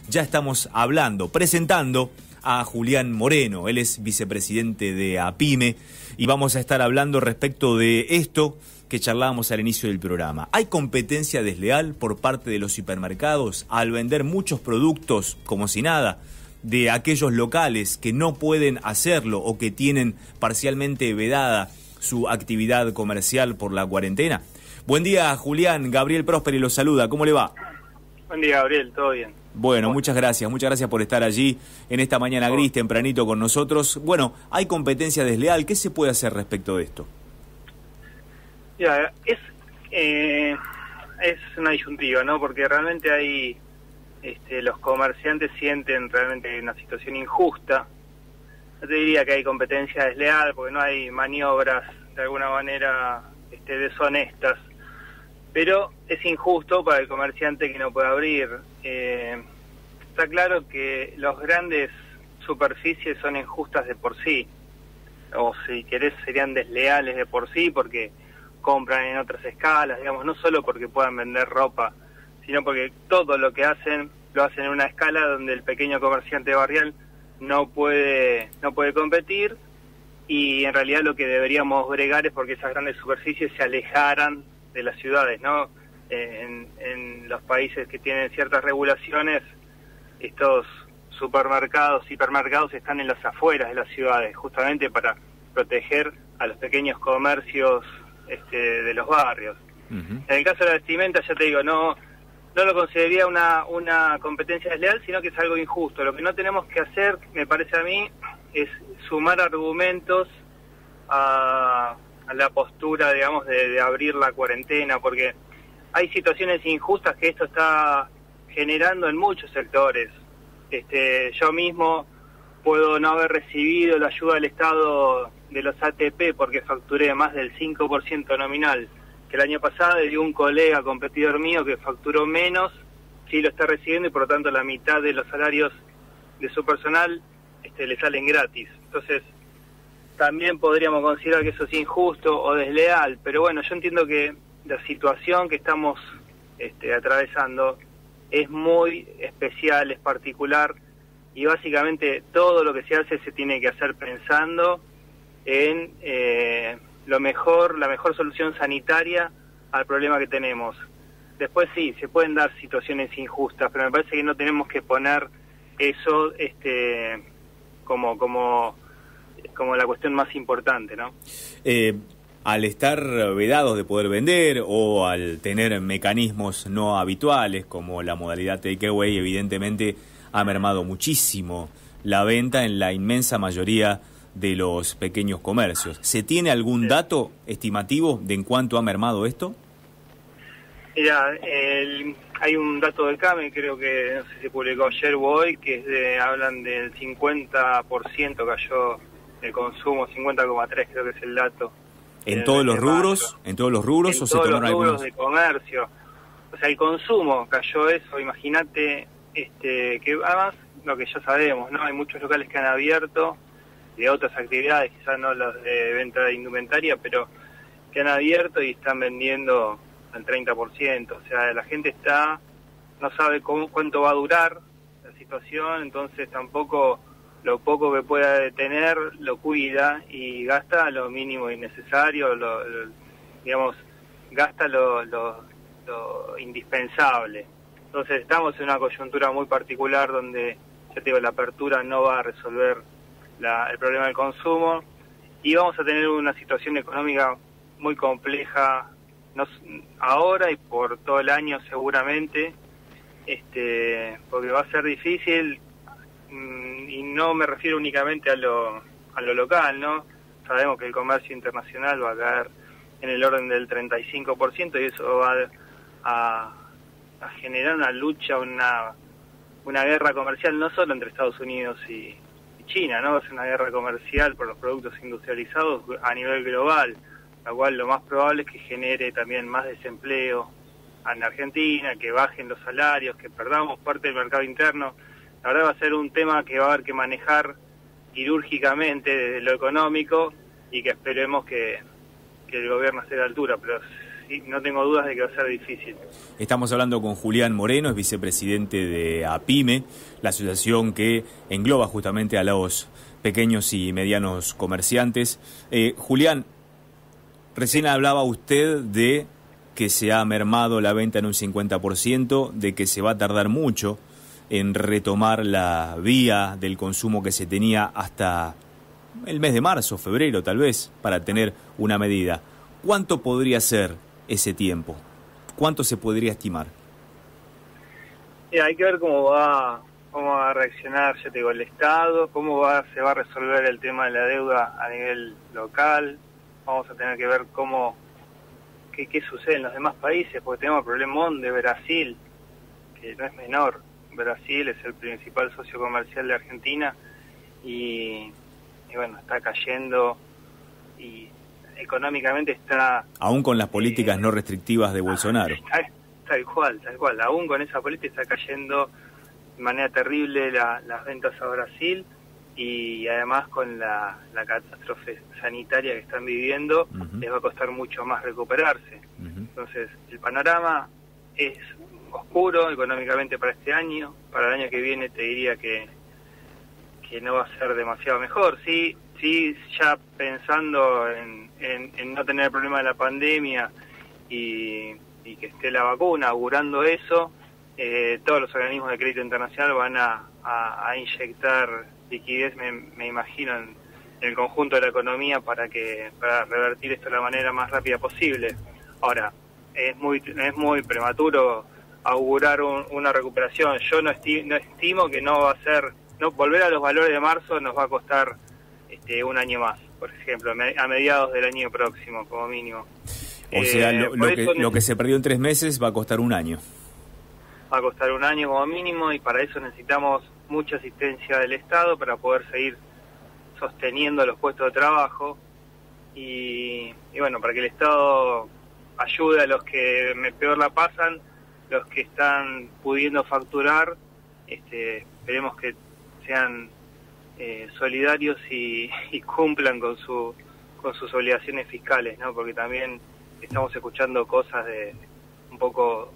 ya estamos presentando a Julián Moreno. Él es vicepresidente de APYME y vamos a estar hablando respecto de esto que charlábamos al inicio del programa. ¿Hay competencia desleal por parte de los supermercados al vender muchos productos como si nada de aquellos locales que no pueden hacerlo o que tienen parcialmente vedada su actividad comercial por la cuarentena? Buen día, Julián. Gabriel Prósperi lo saluda. ¿Cómo le va? Buen día, Gabriel. ¿Todo bien? Muchas gracias por estar allí en esta mañana gris, tempranito con nosotros. Bueno, hay competencia desleal. ¿Qué se puede hacer respecto de esto? Ya, es una disyuntiva, ¿no? Porque realmente hay, los comerciantes sienten realmente una situación injusta. No te diría que hay competencia desleal, porque no hay maniobras de alguna manera deshonestas, pero es injusto para el comerciante que no puede abrir. Está claro que los grandes superficies son injustas de por sí, o si querés serían desleales de por sí, porque compran en otras escalas, digamos, no solo porque puedan vender ropa, sino porque todo lo que hacen, lo hacen en una escala donde el pequeño comerciante barrial no puede competir, y en realidad lo que deberíamos bregar es porque esas grandes superficies se alejaran de las ciudades, ¿no? En los países que tienen ciertas regulaciones, estos supermercados, hipermercados están en las afueras de las ciudades, justamente para proteger a los pequeños comercios de los barrios. En el caso de la vestimenta, ya te digo, no lo consideraría una competencia desleal, sino que es algo injusto. Lo que no tenemos que hacer, me parece a mí, es sumar argumentos a la postura, digamos, de abrir la cuarentena, porque hay situaciones injustas que esto está generando en muchos sectores. Yo mismo puedo no haber recibido la ayuda del Estado de los ATP porque facturé más del 5% nominal que el año pasado, y de un colega competidor mío que facturó menos, sí lo está recibiendo, y por lo tanto la mitad de los salarios de su personal le salen gratis. Entonces también podríamos considerar que eso es injusto o desleal, pero bueno, yo entiendo que la situación que estamos atravesando es muy especial, es particular, y básicamente todo lo que se hace se tiene que hacer pensando en la mejor solución sanitaria al problema que tenemos. Después sí, se pueden dar situaciones injustas, pero me parece que no tenemos que poner eso como la cuestión más importante, ¿no? Al estar vedados de poder vender o al tener mecanismos no habituales como la modalidad takeaway, evidentemente ha mermado muchísimo la venta en la inmensa mayoría de los pequeños comercios. ¿Se tiene algún dato estimativo de en cuánto ha mermado esto? Mira, hay un dato del CAME, creo que no sé si se publicó ayer o hoy, que hablan del 50% cayó el consumo, 50,3 creo que es el dato. ¿En todos los rubros? ¿En todos los rubros o se tomaron algunos? En todos los rubros de comercio. O sea, el consumo cayó eso. Imagínate que además, lo que ya sabemos, ¿no? Hay muchos locales que han abierto, de otras actividades, quizás no las de venta de indumentaria, pero que han abierto y están vendiendo al 30%. O sea, la gente no sabe cuánto va a durar la situación, entonces tampoco lo poco que pueda tener lo cuida y gasta lo mínimo innecesario, gasta lo indispensable. Entonces estamos en una coyuntura muy particular donde, ya te digo, la apertura no va a resolver el problema del consumo, y vamos a tener una situación económica muy compleja ahora y por todo el año seguramente, porque va a ser difícil. Y no me refiero únicamente a lo local, ¿no? Sabemos que el comercio internacional va a caer en el orden del 35%, y eso va a generar una lucha, una guerra comercial, no solo entre Estados Unidos y China, ¿no? Es una guerra comercial por los productos industrializados a nivel global, la cual lo más probable es que genere también más desempleo en Argentina, que bajen los salarios, que perdamos parte del mercado interno. La verdad va a ser un tema que va a haber que manejar quirúrgicamente desde lo económico, y que esperemos que el gobierno esté a la altura, pero sí, no tengo dudas de que va a ser difícil. Estamos hablando con Julián Moreno, es vicepresidente de APIME, la asociación que engloba justamente a los pequeños y medianos comerciantes. Julián, recién hablaba usted de que se ha mermado la venta en un 50%, de que se va a tardar mucho en retomar la vía del consumo que se tenía hasta el mes de marzo, febrero tal vez, para tener una medida. ¿Cuánto podría ser ese tiempo? ¿Cuánto se podría estimar? Hay que ver cómo va a reaccionar, ya te digo, el Estado, se va a resolver el tema de la deuda a nivel local. Vamos a tener que ver qué sucede en los demás países, porque tenemos el problemón de Brasil, que no es menor. Brasil es el principal socio comercial de Argentina y bueno, está cayendo y económicamente está... Aún con las políticas no restrictivas de Bolsonaro. Tal cual. Aún con esa política está cayendo de manera terrible las ventas a Brasil y además con la catástrofe sanitaria que están viviendo, les va a costar mucho más recuperarse. Entonces, el panorama es oscuro económicamente para este año. Para el año que viene te diría que no va a ser demasiado mejor. Sí, ya pensando en no tener el problema de la pandemia y que esté la vacuna, augurando eso, todos los organismos de crédito internacional van a inyectar liquidez, me imagino, en el conjunto de la economía para revertir esto de la manera más rápida posible. Ahora, es muy prematuro augurar una recuperación. Yo no estimo que no va a ser... volver a los valores de marzo nos va a costar un año más, por ejemplo, a mediados del año próximo, como mínimo. O sea, lo que se perdió en 3 meses va a costar un año. Va a costar un año como mínimo y para eso necesitamos mucha asistencia del Estado para poder seguir sosteniendo los puestos de trabajo y bueno, para que el Estado ayude a los que peor la pasan, los que están pudiendo facturar, esperemos que sean solidarios y cumplan con sus obligaciones fiscales, ¿no? Porque también estamos escuchando cosas de un poco,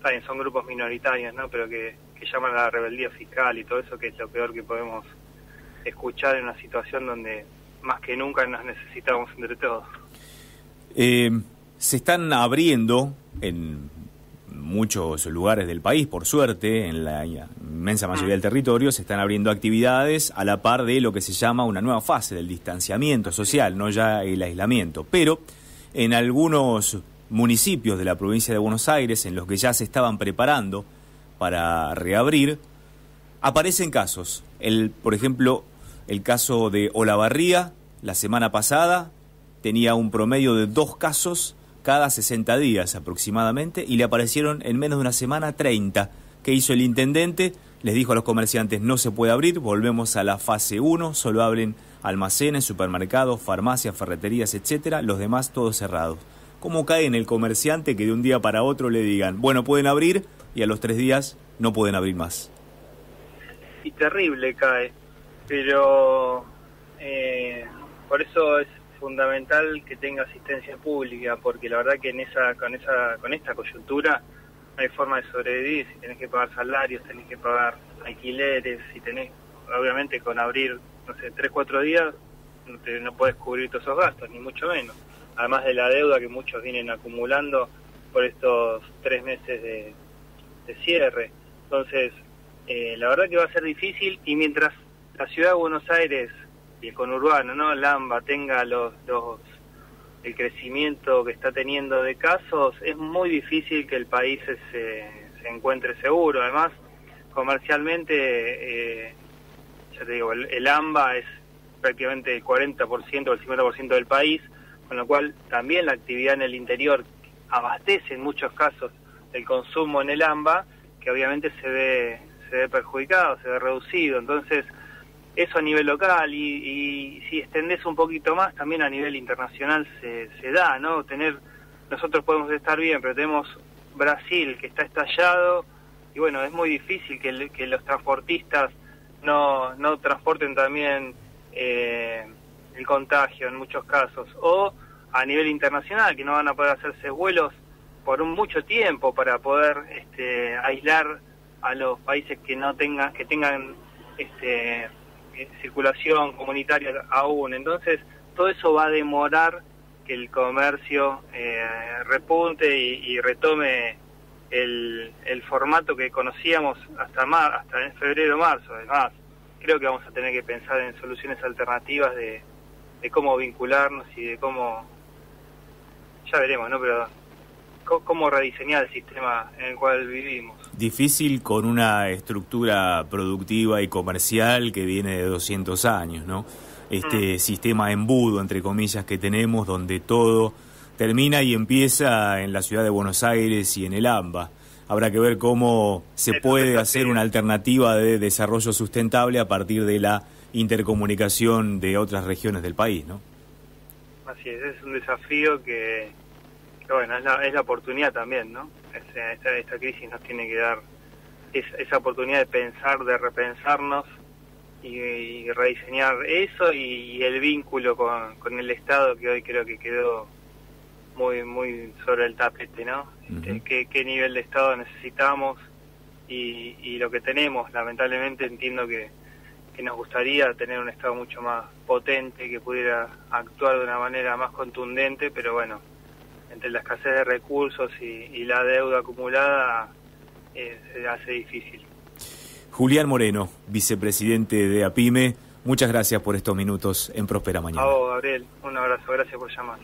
también son grupos minoritarios, ¿no? Pero que llaman a la rebeldía fiscal y todo eso, que es lo peor que podemos escuchar en una situación donde más que nunca nos necesitamos entre todos. Se están abriendo en muchos lugares del país, por suerte, en la inmensa mayoría del territorio, se están abriendo actividades a la par de lo que se llama una nueva fase del distanciamiento social, no ya el aislamiento. Pero en algunos municipios de la provincia de Buenos Aires, en los que ya se estaban preparando para reabrir, aparecen casos. Por ejemplo, el caso de Olavarría, la semana pasada, tenía un promedio de 2 casos cada 60 días aproximadamente, y le aparecieron en menos de una semana 30. ¿Qué hizo el intendente? Les dijo a los comerciantes: no se puede abrir, volvemos a la fase 1, solo abren almacenes, supermercados, farmacias, ferreterías, etcétera, los demás todos cerrados. ¿Cómo cae en el comerciante que de un día para otro le digan, bueno, pueden abrir, y a los 3 días no pueden abrir más? Y terrible cae, pero por eso es fundamental que tenga asistencia pública, porque la verdad que con esta coyuntura no hay forma de sobrevivir. Si tenés que pagar salarios, tenés que pagar alquileres, si tenés, obviamente con abrir, no sé, 3-4 días, no podés cubrir todos esos gastos, ni mucho menos. Además de la deuda que muchos vienen acumulando por estos 3 meses de cierre. Entonces, la verdad que va a ser difícil, y mientras la ciudad de Buenos Aires y el conurbano, ¿no?, Lamba, tenga el crecimiento que está teniendo de casos, es muy difícil que el país se encuentre seguro. Además, comercialmente, ya te digo, el AMBA es prácticamente el 40% o el 50% del país, con lo cual también la actividad en el interior abastece en muchos casos el consumo en el AMBA, que obviamente se ve perjudicado, se ve reducido. Entonces, eso a nivel local, y si extendés un poquito más, también a nivel internacional se da, ¿no? Nosotros podemos estar bien, pero tenemos Brasil que está estallado, y bueno, es muy difícil que los transportistas no transporten también el contagio en muchos casos. O a nivel internacional, que no van a poder hacerse vuelos por mucho tiempo para poder aislar a los países que no tengan circulación comunitaria aún. Entonces todo eso va a demorar que el comercio repunte y retome el formato que conocíamos hasta febrero, marzo. Además, creo que vamos a tener que pensar en soluciones alternativas de cómo vincularnos y de cómo, ya veremos, ¿no? Pero cómo rediseñar el sistema en el cual vivimos. Difícil con una estructura productiva y comercial que viene de 200 años, ¿no? Este sistema embudo, entre comillas, que tenemos, donde todo termina y empieza en la ciudad de Buenos Aires y en el AMBA. Habrá que ver cómo se puede hacer una alternativa de desarrollo sustentable a partir de la intercomunicación de otras regiones del país, ¿no? Así es un desafío que bueno, es la oportunidad también, ¿no? Esta crisis nos tiene que dar esa oportunidad de pensar, de repensarnos y rediseñar eso y el vínculo con el Estado, que hoy creo que quedó muy sobre el tapete, ¿no? ¿Qué nivel de Estado necesitamos y lo que tenemos? Lamentablemente entiendo que nos gustaría tener un Estado mucho más potente, que pudiera actuar de una manera más contundente, pero bueno, entre la escasez de recursos y la deuda acumulada se hace difícil. Julián Moreno, vicepresidente de APIME, muchas gracias por estos minutos en Próspera Mañana. A vos, Gabriel, un abrazo, gracias por llamar.